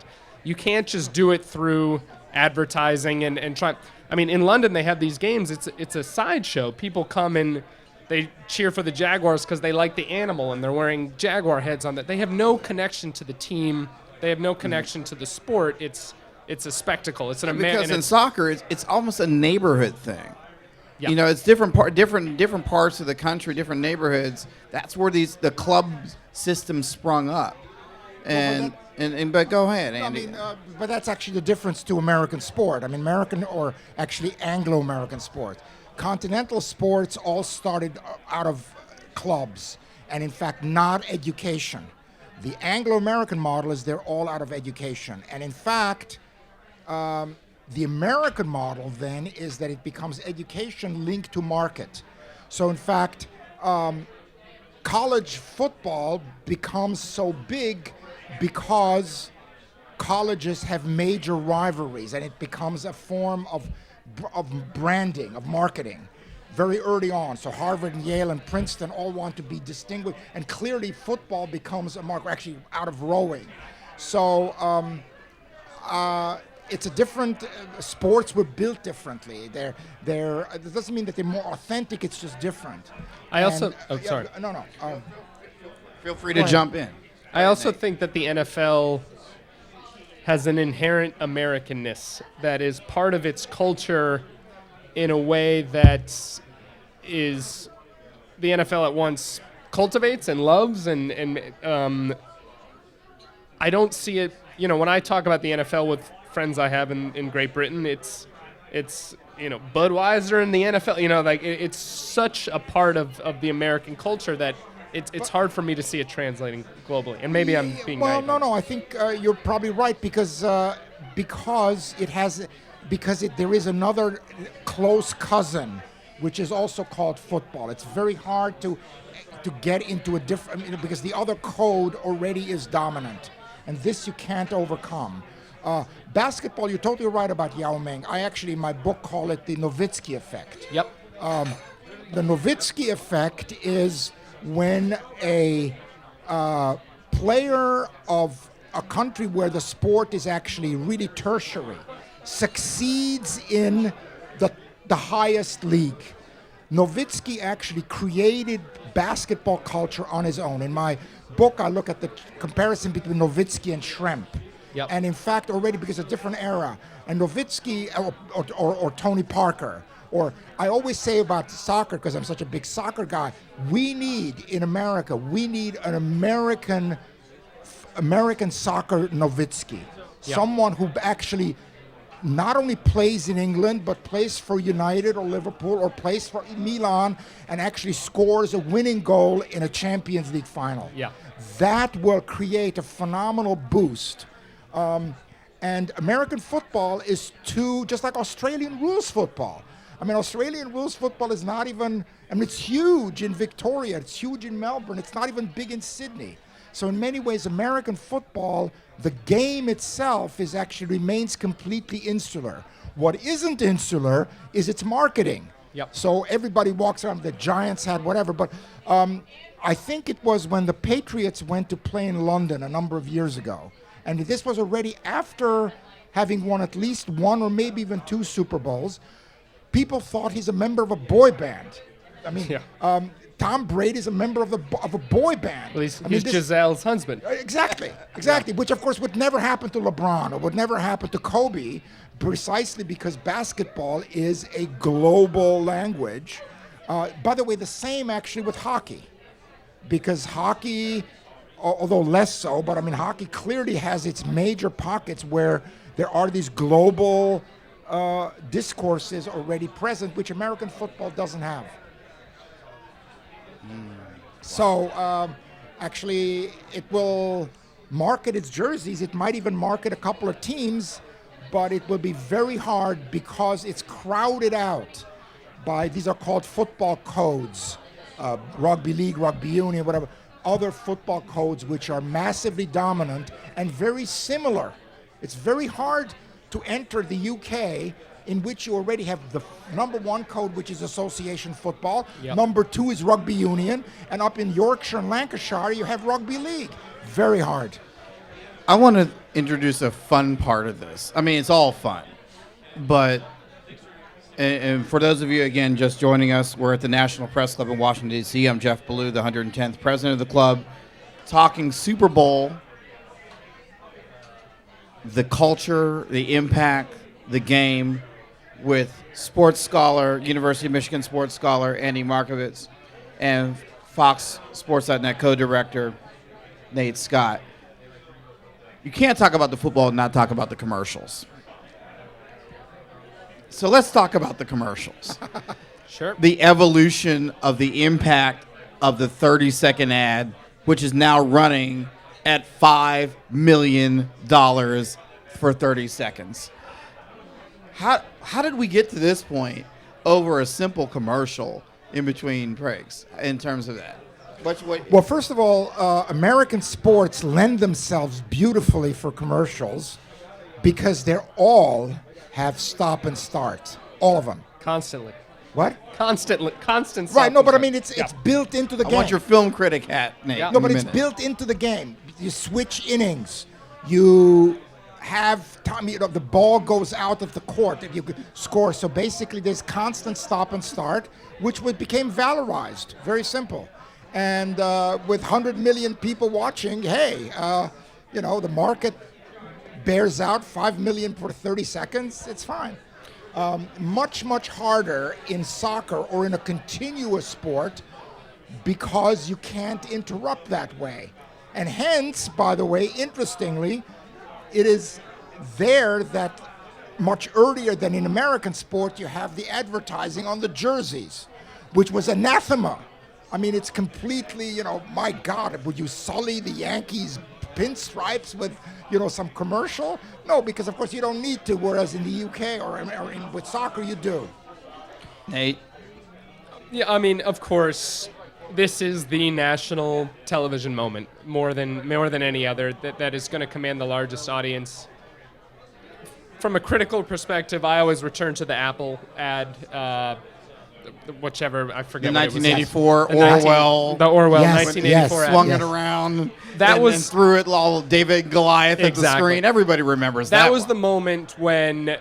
just do it through advertising and try. I mean, in London they have these games. It's a sideshow. People come and they cheer for the Jaguars because they like the animal and they're wearing Jaguar heads on that. They have no connection to the team. They have no connection to the sport. It's a spectacle. It's an because in soccer it's almost a neighborhood thing. Yeah. You know, it's different parts of the country, different neighborhoods. That's where the club system sprung up. But go ahead, Andy. I mean, but that's actually the difference to American sport. I mean, American or actually Anglo-American sport. Continental sports all started out of clubs and, in fact, not education. The Anglo-American model is they're all out of education. And, in fact, the American model then is that it becomes education linked to market. So, in fact, college football becomes so big because colleges have major rivalries, and it becomes a form of branding, of marketing, very early on. So Harvard and Yale and Princeton all want to be distinguished, and clearly football becomes a mark, actually out of rowing. So it's a different, sports were built differently. It doesn't mean that they're more authentic, it's just different. Sorry. No. Feel free to jump in. I also think that the NFL has an inherent Americanness that is part of its culture in a way that is the NFL at once cultivates and loves, and I don't see it. When I talk about the NFL with friends I have in Great Britain, it's Budweiser in the NFL. It's such a part of the American culture that it's hard for me to see it translating globally. And maybe I'm being naive. No. I think you're probably right because there is another close cousin, which is also called football. It's very hard to get into a different, because the other code already is dominant, and this you can't overcome. Basketball, you're totally right about Yao Ming. I actually, in my book, call it the Nowitzki effect. Yep. The Nowitzki effect is when a player of a country where the sport is actually really tertiary succeeds in the highest league. Nowitzki actually created basketball culture on his own. In my book, I look at the comparison between Nowitzki and Schrempf. Yep. And in fact, already because it's a different era, and Nowitzki or Tony Parker, or I always say about soccer, because I'm such a big soccer guy, in America, we need an American soccer Nowitzki. Yep. Someone who actually not only plays in England, but plays for United or Liverpool or plays for Milan and actually scores a winning goal in a Champions League final. Yeah. That will create a phenomenal boost. And American football is just like Australian rules football. I mean, Australian rules football is not even, it's huge in Victoria, it's huge in Melbourne, it's not even big in Sydney. So in many ways, American football, the game itself remains completely insular. What isn't insular is its marketing. Yep. So everybody walks around with the Giants hat, whatever, but I think it was when the Patriots went to play in London a number of years ago. And this was already after having won at least one or maybe even two Super Bowls. People thought he's a member of a boy band. I mean, Tom Brady is a member of a boy band. Well, he's Giselle's husband. Exactly. Which, of course, would never happen to LeBron or would never happen to Kobe, precisely because basketball is a global language. By the way, the same actually with hockey. Because hockey, although less so, but I mean, hockey clearly has its major pockets where there are these global discourses already present, which American football doesn't have. So, actually, it will market its jerseys. It might even market a couple of teams, but it will be very hard because it's crowded out by, these are called football codes, rugby league, rugby union, whatever, other football codes which are massively dominant and very similar. It's very hard to enter the UK, in which you already have the number one code, which is association football. Yep. Number two is rugby union. And up in Yorkshire and Lancashire, you have rugby league. Very hard. I want to introduce a fun part of this. I mean, it's all fun. But, and for those of you, again, just joining us, we're at the National Press Club in Washington, D.C. I'm Jeff Ballou, the 110th president of the club, talking Super Bowl, the culture, the impact, the game, with sports scholar, University of Michigan sports scholar Andy Markovits, and Fox Sports.net co-director Nate Scott. You can't talk about the football and not talk about the commercials. So let's talk about the commercials. Sure. The evolution of the impact of the 30-second ad, which is now running at $5 million for 30 seconds. How did we get to this point over a simple commercial in between breaks in terms of that? Well, first of all, American sports lend themselves beautifully for commercials because they're all have stop and start. All of them. Constantly. What? Constant. Right, no, but I mean, it's built into the I game. want your film critic hat, Nate. Yeah. No, but it's built into the game. You switch innings. You have time, the ball goes out of the court if you score. So basically, there's constant stop and start, which became valorized. Very simple. And with 100 million people watching, hey, the market bears out 5 million for 30 seconds. It's fine. Much, much harder in soccer or in a continuous sport because you can't interrupt that way. And hence, by the way, interestingly, it is there that much earlier than in American sport, you have the advertising on the jerseys, which was anathema. I mean, it's completely, my God, would you sully the Yankees pinstripes with, some commercial? No, because of course you don't need to, whereas in the UK or with soccer you do. Nate? Yeah, I mean, of course, this is the national television moment more than any other that is going to command the largest audience. From a critical perspective, I always return to the Apple ad, whichever, I forget The what it was. 1984 The Orwell. The Orwell Yes, 1984 ad. Swung Yes. it around. That and was- threw it all David and Goliath at the Exactly. screen. Everybody remembers that. That was one. the moment when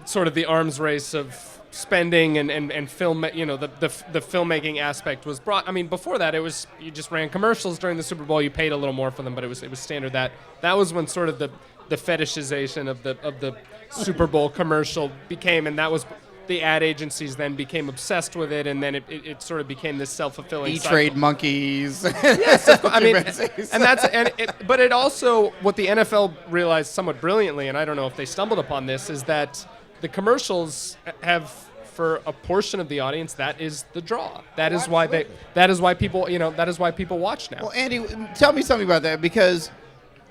sort of the arms race of spending and film, the filmmaking aspect was brought. I mean, before that, it was you just ran commercials during the Super Bowl. You paid a little more for them, but it was standard. That was when sort of the fetishization of the Super Bowl commercial became, and that was. The ad agencies then became obsessed with it, and then it sort of became this self-fulfilling cycle. E-Trade monkeys. Yes, of course. I mean, but it also what the NFL realized somewhat brilliantly, and I don't know if they stumbled upon this, is that the commercials have, for a portion of the audience, that is the draw. That is why people watch now. Well, Andy, tell me something about that, because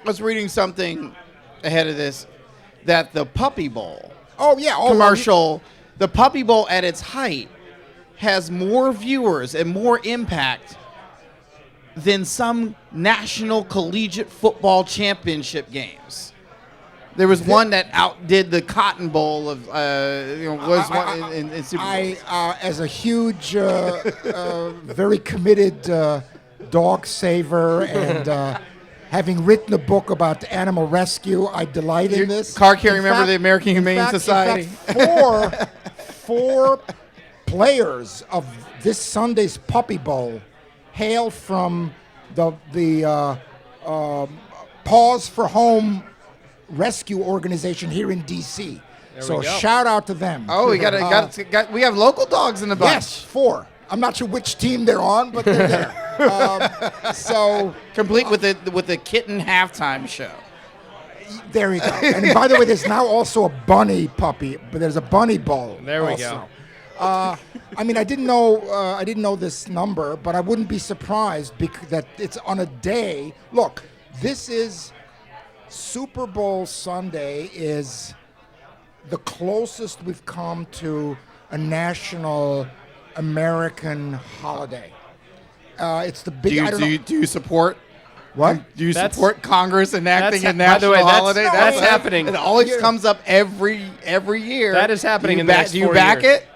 I was reading something ahead of this that the Puppy Bowl commercial, the Puppy Bowl at its height has more viewers and more impact than some national collegiate football championship games. There was one that outdid the Cotton Bowl of was one in Super Bowls. As a huge, very committed dog saver and having written a book about animal rescue, I delight in this. Card carrying member of the American Humane Society. In fact, four players of this Sunday's Puppy Bowl hail from the Paws for Home rescue organization here in D.C. So shout out to them. Oh, we we have local dogs in the bunch. Yes, 4. I'm not sure which team they're on, but they're there. So complete with the kitten halftime show. There you go. And by the way, there's now also a bunny puppy, but there's a bunny bowl. There we also. go. I mean, I didn't know this number, but I wouldn't be surprised that it's on a day. Look, this is Super Bowl Sunday is the closest we've come to a national American holiday. It's the big. Do you support? What? Do you support Congress enacting a national by the way, holiday? That's happening. It always comes up every year. That is happening in the next 4 years. Do you back it?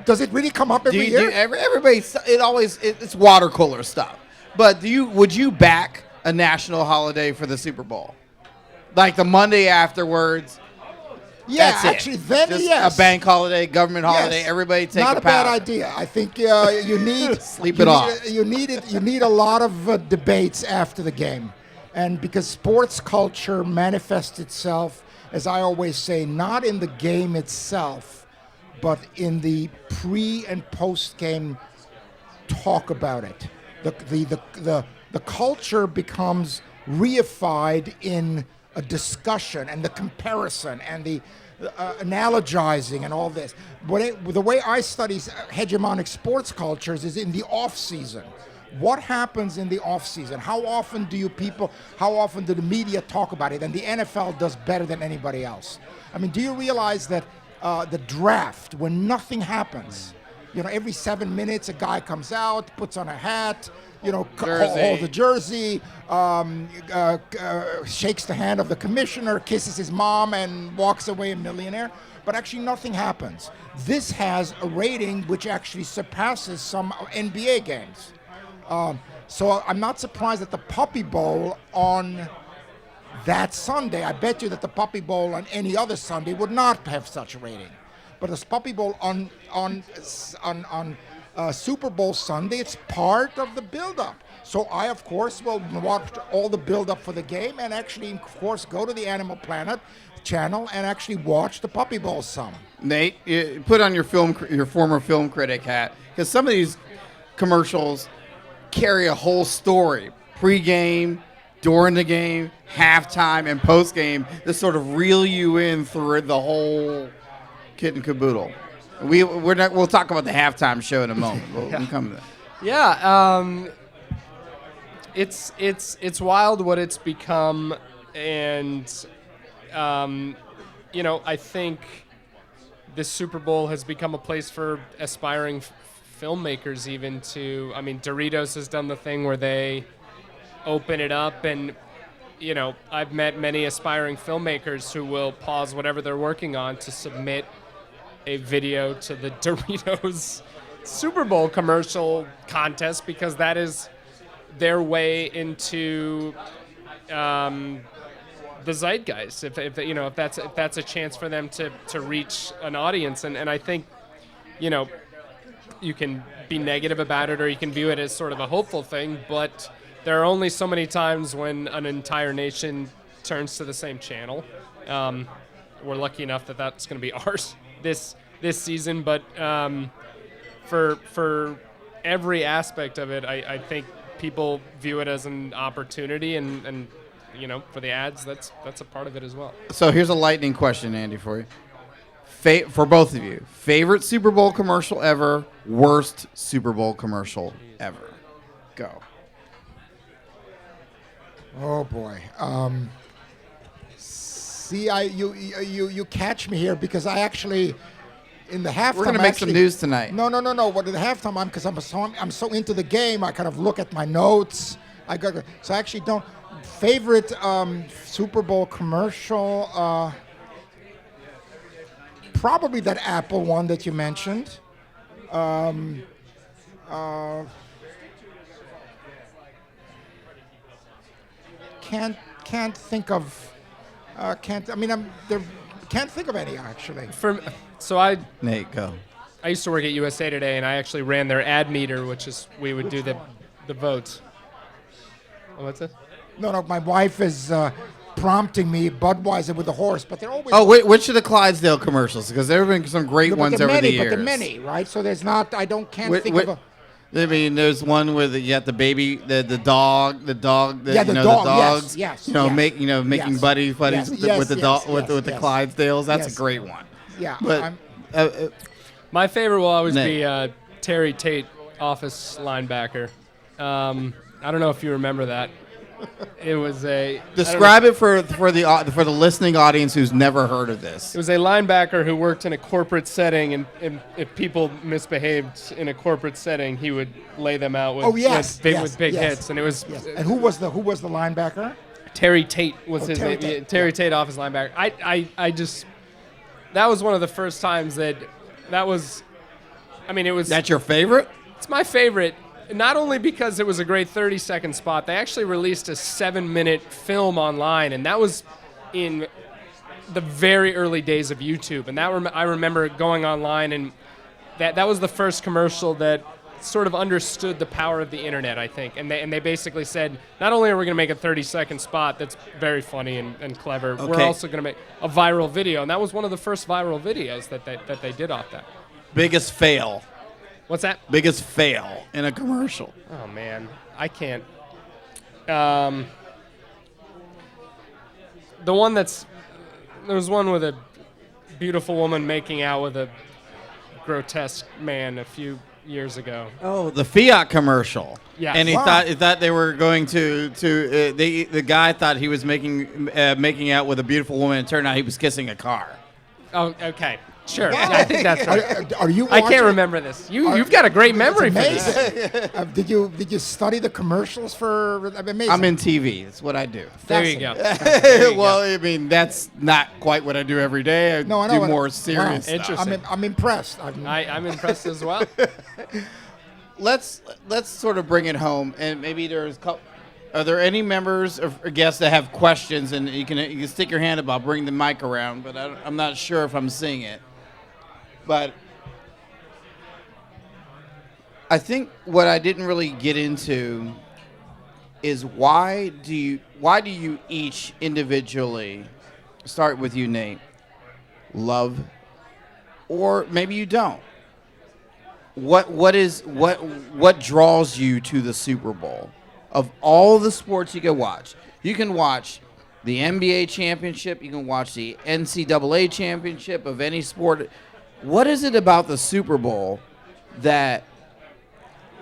Does it really come up every year? It's water cooler stuff. But would you back a national holiday for the Super Bowl? Like the Monday afterwards? Yeah, that's actually, it. then Just yes. a bank holiday, government holiday. Yes. Everybody take Not a a bad pound. idea. I think you need Sleep it off. You need a lot of debates after the game, and because sports culture manifests itself, as I always say, not in the game itself, but in the pre and post game talk about it. The culture becomes reified in a discussion and the comparison and the analogizing and all this. The way I study hegemonic sports cultures is in the off season. What happens in the off season? How often do the media talk about it? And the NFL does better than anybody else. I mean, do you realize that the draft, when nothing happens, every 7 minutes a guy comes out, puts on a hat, holds a jersey, shakes the hand of the commissioner, kisses his mom, and walks away a millionaire. But actually nothing happens. This has a rating which actually surpasses some NBA games. So I'm not surprised that the Puppy Bowl on that Sunday, I bet you that the Puppy Bowl on any other Sunday would not have such a rating. But this Puppy Bowl on Super Bowl Sunday, it's part of the build-up. So I, of course, will watch all the build-up for the game and actually, of course, go to the Animal Planet channel and actually watch the Puppy Bowl some. Nate, you put on your former film critic hat, because some of these commercials carry a whole story, pre-game, during the game, halftime, and post-game, to sort of reel you in through the whole kit and caboodle. We'll talk about the halftime show in a moment. We'll come to that. Yeah, it's wild what it's become, and I think this Super Bowl has become a place for aspiring filmmakers even to. I mean, Doritos has done the thing where they open it up, and I've met many aspiring filmmakers who will pause whatever they're working on to submit a video to the Doritos Super Bowl commercial contest, because that is their way into the zeitgeist. If that's a chance for them to reach an audience, and I think you can be negative about it or you can view it as sort of a hopeful thing, but there are only so many times when an entire nation turns to the same channel. We're lucky enough that that's going to be ours this season, but for every aspect of it, I think people view it as an opportunity, and for the ads, that's a part of it as well. So here's a lightning question, Andy, for you. For both of you, favorite Super Bowl commercial ever, worst Super Bowl commercial ever. Go. Oh boy. See, you catch me here, because I actually, in the halftime, we're gonna make some news tonight. No. What at the halftime? Because I'm so into the game, I kind of look at my notes So I actually don't. Favorite Super Bowl commercial? Probably that Apple one that you mentioned. Can't think of. Can't. I mean, can't think of any actually. So I Nate, go. I used to work at USA Today, and I actually ran their ad meter, which is we would do the votes. Oh, what's it? No. My wife is prompting me. Budweiser with the horse, but they're always. Oh, which of the Clydesdale commercials? Because there have been some great but ones there are over many, the years. But there are many, right? So there's not. Can't Wh- think wh- of a. I mean, there's one where you got the baby, the dog, Yeah, the dog, dogs, yes, making yes, buddies yes, with the dog, with the yes. Clydesdales. That's Yes. a great one. Yeah, But My favorite will always Nate. be Terry Tate, office linebacker. I don't know if you remember that. It was describe it for the listening audience who's never heard of this. It was a linebacker who worked in a corporate setting, and if people misbehaved in a corporate setting, he would lay them out with, with big hits. And it was And who was the linebacker? Terry Tate was his Terry name. Tate, Terry Tate, office linebacker. I just that was one of the first times that was. I mean, it was. That's your favorite? It's my favorite. Not only because it was a great 30-second spot, they actually released a 7-minute film online, and that was in the very early days of YouTube. And I remember going online, and that was the first commercial that sort of understood the power of the internet, I think. And they basically said, not only are we going to make a 30-second spot that's very funny and clever, we're Okay. also going to make a viral video. And that was one of the first viral videos that they did off that. Biggest fail. What's that? Biggest fail in a commercial. Oh, man. I can't. The one there was one with a beautiful woman making out with a grotesque man a few years ago. Oh, the Fiat commercial. Yes. And he Wow. thought they were going the guy thought he was making out with a beautiful woman. It turned out he was kissing a car. Oh, okay. Sure. Yeah, I think that's right. Are you? I can't watching? remember this. You've got a great memory for It's this. amazing. Did you study the commercials for? Amazing. I'm in TV. That's what I do. There you go. Well, I mean, that's not quite what I do every day. I No, I know. do more Wow. serious stuff. Interesting. I'm impressed. I'm impressed as well. Let's sort of bring it home, and maybe are there any members or guests that have questions? And you can stick your hand up. I'll bring the mic around, but I'm not sure if I'm seeing it. But I think what I didn't really get into is why do you each individually, start with you, Nate, love, or maybe you don't. What draws you to the Super Bowl? Of all the sports you can watch, you can watch the NBA championship, you can watch the NCAA championship of any sport. What is it about the Super Bowl that,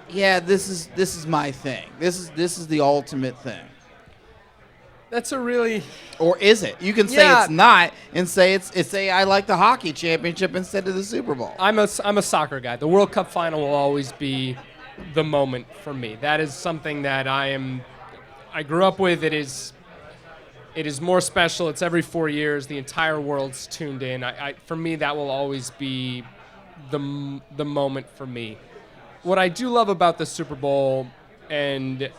yeah, this is my thing. This is the ultimate thing. That's a really. Or is it? You can say Yeah. it's not, and say say I like the hockey championship instead of the Super Bowl. I'm a soccer guy. The World Cup final will always be the moment for me. That is something that I grew up with. It is more special. It's every 4 years. The entire world's tuned in. For me, that will always be the moment for me. What I do love about the Super Bowl, and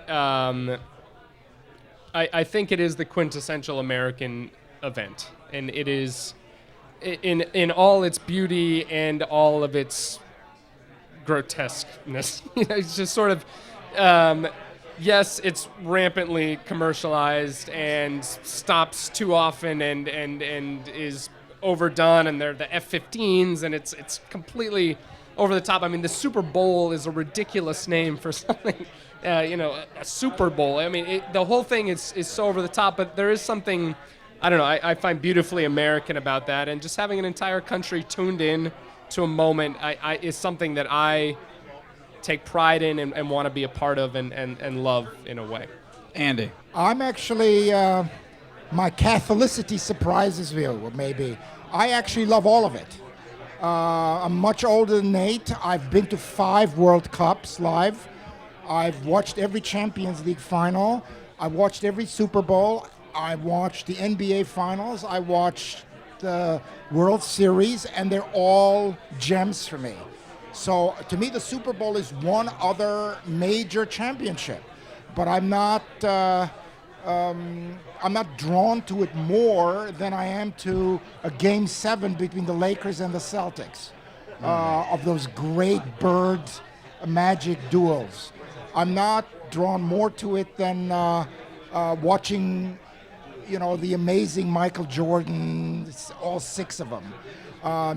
I think it is the quintessential American event, and it is in all its beauty and all of its grotesqueness. It's just sort of. Yes, it's rampantly commercialized and stops too often and is overdone, and they're the F-15s, and it's completely over the top. I mean, the Super Bowl is a ridiculous name for something, a Super Bowl. I mean, the whole thing is so over the top, but there is something, I don't know, I find beautifully American about that, and just having an entire country tuned in to a moment is something that I take pride in and want to be a part of and love in a way. Andy. I'm actually, my Catholicity surprises you, maybe. I actually love all of it. I'm much older than Nate. I've been to 5 World Cups live. I've watched every Champions League final. I watched every Super Bowl. I watched the NBA finals. I watched the World Series, and they're all gems for me. So to me, the Super Bowl is one other major championship, but I'm not drawn to it more than I am to a Game 7 between the Lakers and the Celtics, of those great bird magic duels. I'm not drawn more to it than watching, the amazing Michael Jordan, all 6 of them.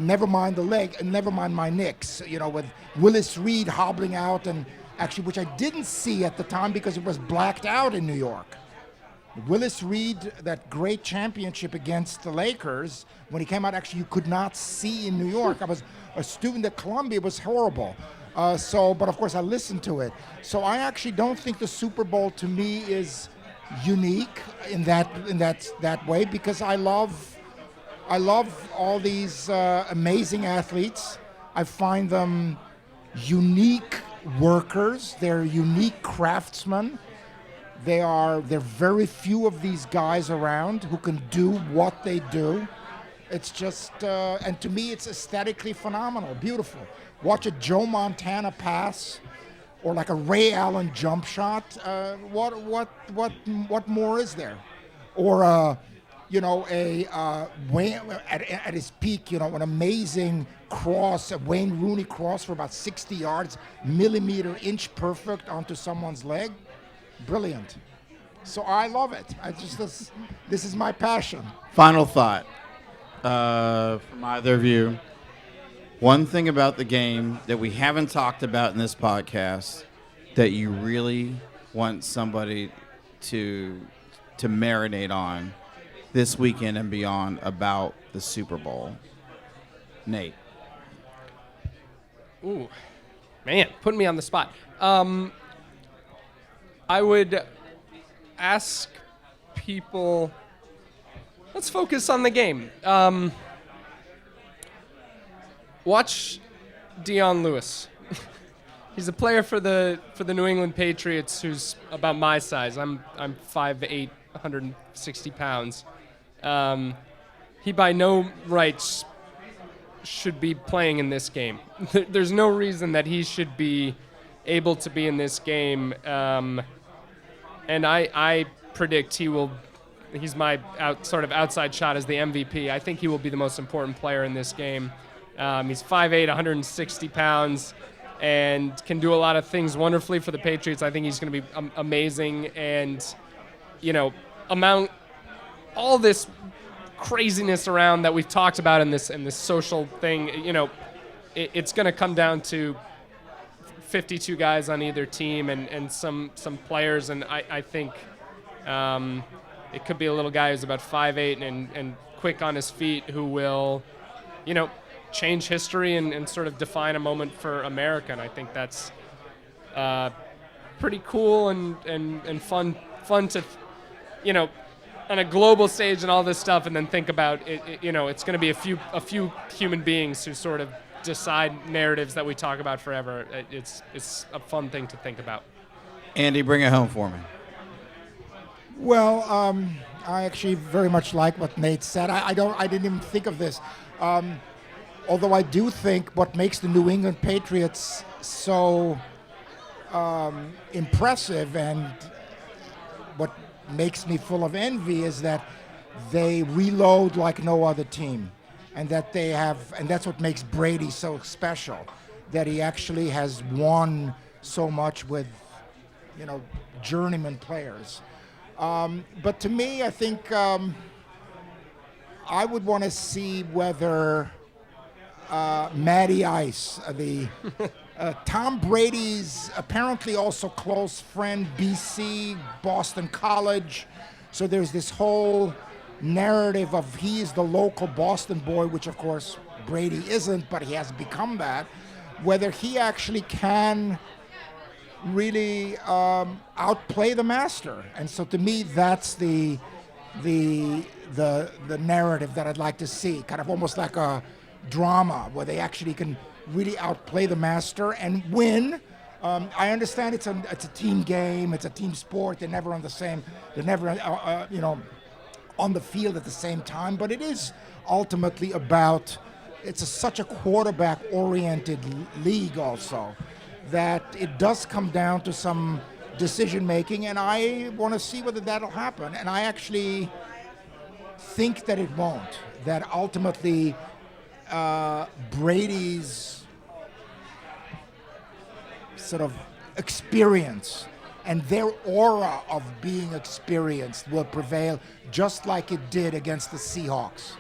Never mind the leg, and never mind my Knicks, with Willis Reed hobbling out, and actually, which I didn't see at the time because it was blacked out in New York. Willis Reed, that great championship against the Lakers, when he came out, actually you could not see in New York. I was a student at Columbia. It was horrible. But of course I listened to it. So I actually don't think the Super Bowl to me is unique in that way, because I love all these amazing athletes. I find them unique workers. They're unique craftsmen. There are very few of these guys around who can do what they do. It's just, and to me, it's aesthetically phenomenal, beautiful. Watch a Joe Montana pass, or like a Ray Allen jump shot. What more is there? Or Wayne at his peak, an amazing cross, a Wayne Rooney cross for about 60 yards, millimeter, inch perfect onto someone's leg. Brilliant. So I love it. This is my passion. Final thought from either of you. One thing about the game that we haven't talked about in this podcast that you really want somebody to marinate on this weekend and beyond about the Super Bowl. Nate. Ooh, man, putting me on the spot. I would ask people, let's focus on the game. Watch Dion Lewis. He's a player for the New England Patriots who's about my size. I'm 5'8", 160 pounds. He by no rights should be playing in this game. There's no reason that he should be able to be in this game. And I predict he's my sort of outside shot as the MVP. I think he will be the most important player in this game. He's 5'8", 160 pounds, and can do a lot of things wonderfully for the Patriots. I think he's going to be amazing, and, amount all this craziness around that we've talked about in this social thing, it's going to come down to 52 guys on either team and some players, and I think it could be a little guy who's about 5'8" and quick on his feet, who will, change history and sort of define a moment for America. And I think that's pretty cool and fun to, on a global stage and all this stuff, and then think about it. It's going to be a few human beings who sort of decide narratives that we talk about forever. It's a fun thing to think about. Andy, bring it home for me. Well, I actually very much like what Nate said. I didn't even think of this. Although I do think what makes the New England Patriots so impressive, and what makes me full of envy, is that they reload like no other team. And that and that's what makes Brady so special, that he actually has won so much with, journeyman players. But to me, I think I would want to see whether Matty Ice, Tom Brady's apparently also close friend, BC, Boston College. So there's this whole narrative of he is the local Boston boy, which of course Brady isn't, but he has become that. Whether he actually can really outplay the master. And so to me, that's the narrative that I'd like to see, kind of almost like a drama where they actually can really outplay the master and win, I understand it's a team game, it's a team sport. They're never on the same. They're never on the field at the same time. But it is ultimately about. It's such a quarterback-oriented league also that it does come down to some decision making, and I want to see whether that'll happen. And I actually think that it won't. That ultimately Brady's sort of experience and their aura of being experienced will prevail, just like it did against the Seahawks.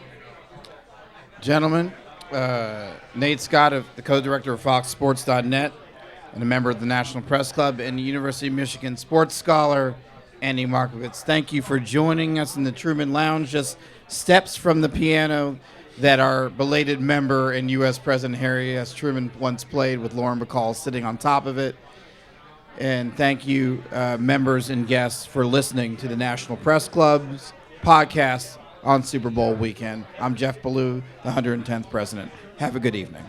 Gentlemen, Nate Scott, the co-director of FoxSports.net and a member of the National Press Club, and the University of Michigan sports scholar, Andy Markovits. Thank you for joining us in the Truman Lounge, just steps from the piano that our belated member and U.S. President Harry S. Truman once played, with Lauren Bacall sitting on top of it. And thank you, members and guests, for listening to the National Press Club's podcast on Super Bowl weekend. I'm Jeff Ballou, the 110th president. Have a good evening.